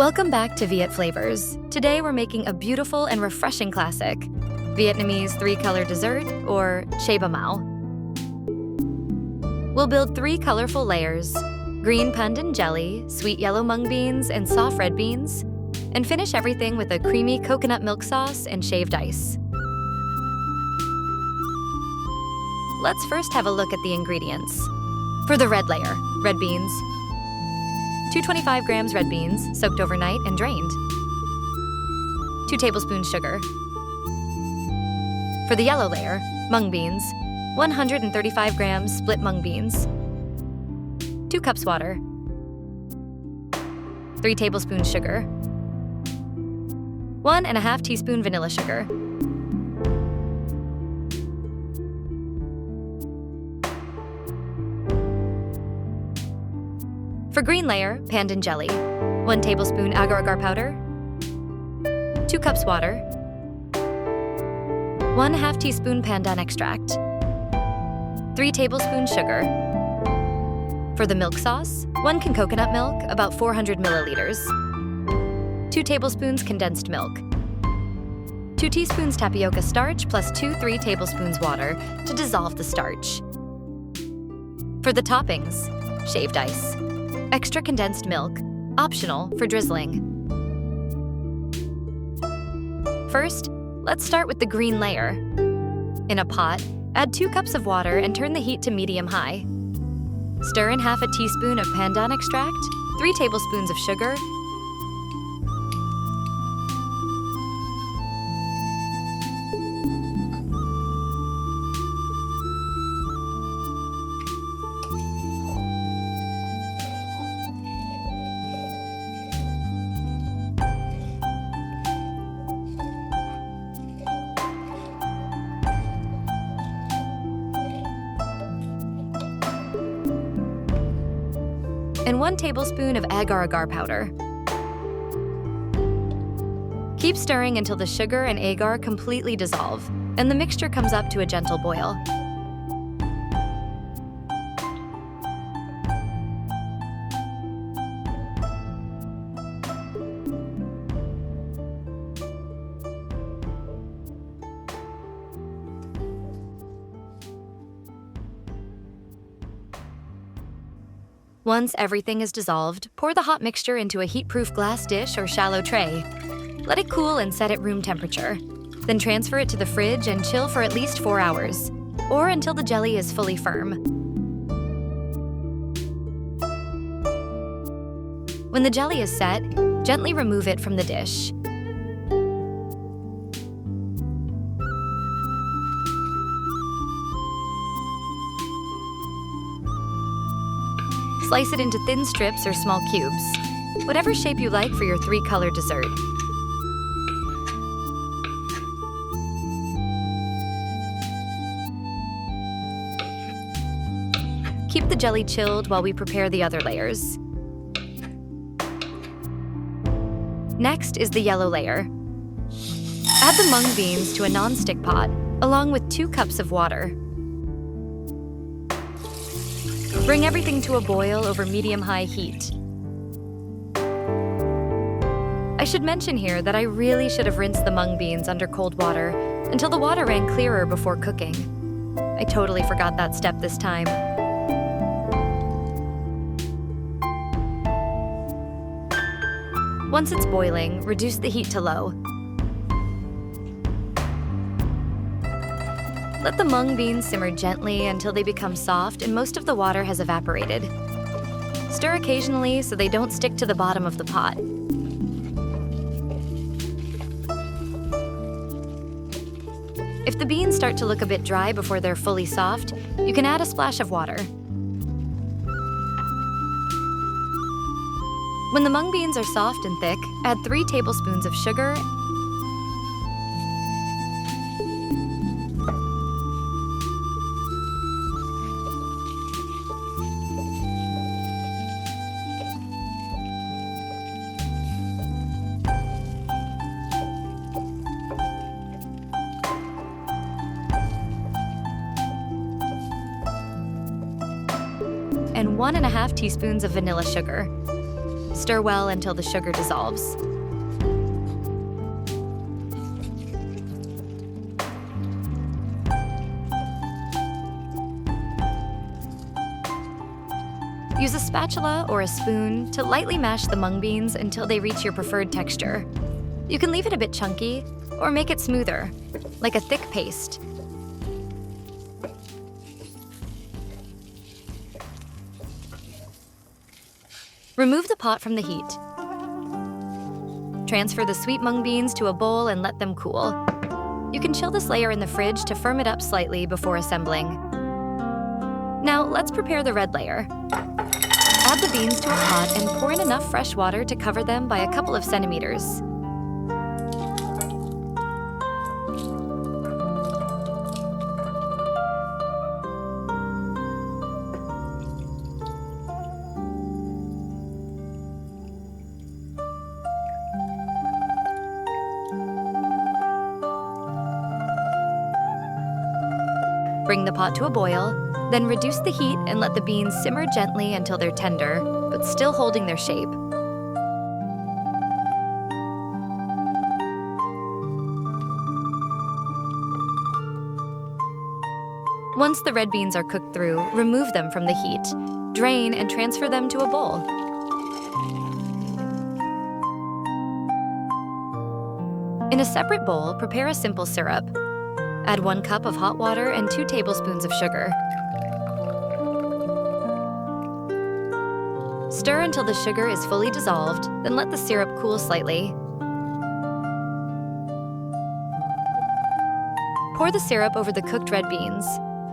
Welcome back to Viet Flavours. Today we're making a beautiful and refreshing classic, Vietnamese Three-Colour Dessert, or Chè Ba Màu. We'll build 3 colorful layers: green pandan jelly, sweet yellow mung beans, and soft red beans, and finish everything with a creamy coconut milk sauce and shaved ice. Let's first have a look at the ingredients. For the red layer, red beans, 225 grams red beans, soaked overnight and drained. 2 tablespoons sugar. For the yellow layer, mung beans, 135 grams split mung beans. 2 cups water. 3 tablespoons sugar. 1½ teaspoon vanilla sugar. For green layer, pandan jelly, 1 tablespoon agar-agar powder, 2 cups water, 1/2 teaspoon pandan extract, 3 tablespoons sugar. For the milk sauce, 1 can coconut milk, about 400 milliliters, 2 tablespoons condensed milk, 2 teaspoons tapioca starch plus 2-3 tablespoons water to dissolve the starch. For the toppings, shaved ice, extra condensed milk, optional for drizzling. First, let's start with the green layer. In a pot, add 2 cups of water and turn the heat to medium-high. Stir in 1/2 teaspoon of pandan extract, 3 tablespoons of sugar, and 1 tablespoon of agar-agar powder. Keep stirring until the sugar and agar completely dissolve and the mixture comes up to a gentle boil. Once everything is dissolved, pour the hot mixture into a heat-proof glass dish or shallow tray. Let it cool and set at room temperature. Then transfer it to the fridge and chill for at least 4 hours, or until the jelly is fully firm. When the jelly is set, gently remove it from the dish. Slice it into thin strips or small cubes, whatever shape you like for your 3-color dessert. Keep the jelly chilled while we prepare the other layers. Next is the yellow layer. Add the mung beans to a non-stick pot, along with 2 cups of water. Bring everything to a boil over medium-high heat. I should mention here that I really should have rinsed the mung beans under cold water until the water ran clearer before cooking. I totally forgot that step this time. Once it's boiling, reduce the heat to low. Let the mung beans simmer gently until they become soft and most of the water has evaporated. Stir occasionally so they don't stick to the bottom of the pot. If the beans start to look a bit dry before they're fully soft, you can add a splash of water. When the mung beans are soft and thick, add 3 tablespoons of sugar and 1½ teaspoons of vanilla sugar. Stir well until the sugar dissolves. Use a spatula or a spoon to lightly mash the mung beans until they reach your preferred texture. You can leave it a bit chunky or make it smoother, like a thick paste. Remove the pot from the heat. Transfer the sweet mung beans to a bowl and let them cool. You can chill this layer in the fridge to firm it up slightly before assembling. Now let's prepare the red layer. Add the beans to a pot and pour in enough fresh water to cover them by a couple of centimeters. Bring the pot to a boil, then reduce the heat and let the beans simmer gently until they're tender, but still holding their shape. Once the red beans are cooked through, remove them from the heat, drain, and transfer them to a bowl. In a separate bowl, prepare a simple syrup. Add 1 cup of hot water and 2 tablespoons of sugar. Stir until the sugar is fully dissolved, then let the syrup cool slightly. Pour the syrup over the cooked red beans.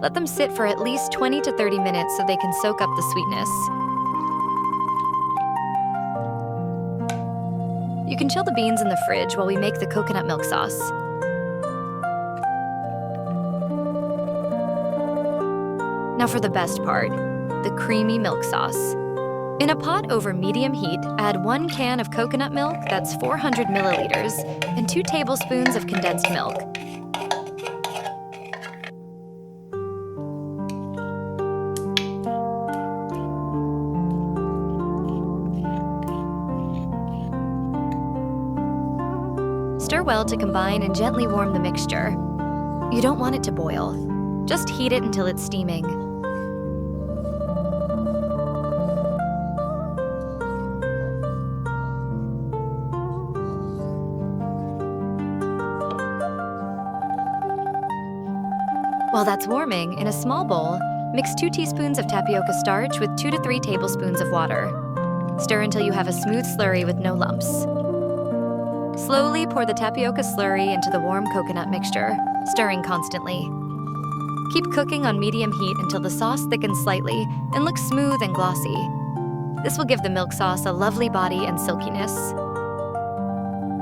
Let them sit for at least 20 to 30 minutes so they can soak up the sweetness. You can chill the beans in the fridge while we make the coconut milk sauce. Now for the best part, the creamy milk sauce. In a pot over medium heat, add 1 can of coconut milk, that's 400 milliliters, and 2 tablespoons of condensed milk. Stir well to combine and gently warm the mixture. You don't want it to boil. Just heat it until it's steaming. While that's warming, in a small bowl, mix 2 teaspoons of tapioca starch with 2 to 3 tablespoons of water. Stir until you have a smooth slurry with no lumps. Slowly pour the tapioca slurry into the warm coconut mixture, stirring constantly. Keep cooking on medium heat until the sauce thickens slightly and looks smooth and glossy. This will give the milk sauce a lovely body and silkiness.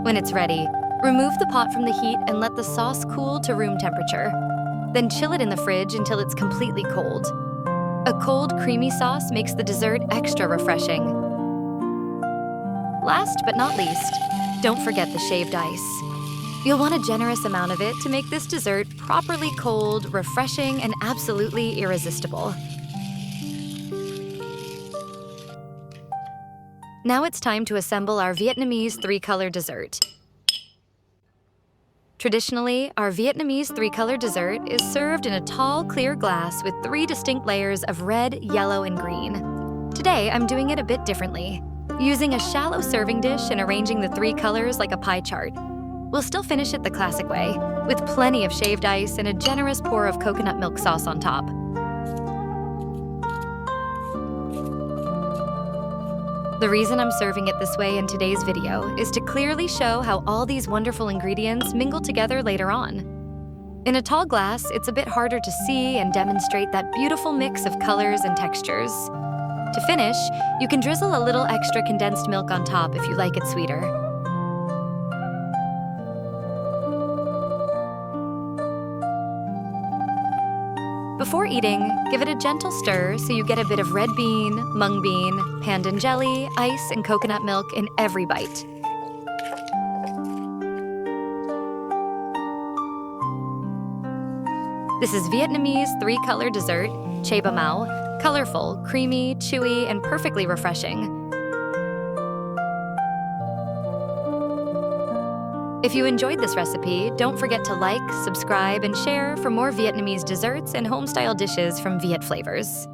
When it's ready, remove the pot from the heat and let the sauce cool to room temperature. Then chill it in the fridge until it's completely cold. A cold, creamy sauce makes the dessert extra refreshing. Last but not least, don't forget the shaved ice. You'll want a generous amount of it to make this dessert properly cold, refreshing, and absolutely irresistible. Now it's time to assemble our Vietnamese Three-Colour Dessert. Traditionally, our Vietnamese Three-Colour Dessert is served in a tall, clear glass with 3 distinct layers of red, yellow, and green. Today, I'm doing it a bit differently, using a shallow serving dish and arranging the 3 colors like a pie chart. We'll still finish it the classic way, with plenty of shaved ice and a generous pour of coconut milk sauce on top. The reason I'm serving it this way in today's video is to clearly show how all these wonderful ingredients mingle together later on. In a tall glass, it's a bit harder to see and demonstrate that beautiful mix of colors and textures. To finish, you can drizzle a little extra condensed milk on top if you like it sweeter. Before eating, give it a gentle stir so you get a bit of red bean, mung bean, pandan jelly, ice, and coconut milk in every bite. This is Vietnamese Three-Colour Dessert, Chè Ba Màu, colorful, creamy, chewy, and perfectly refreshing. If you enjoyed this recipe, don't forget to like, subscribe, and share for more Vietnamese desserts and home-style dishes from Viet Flavors.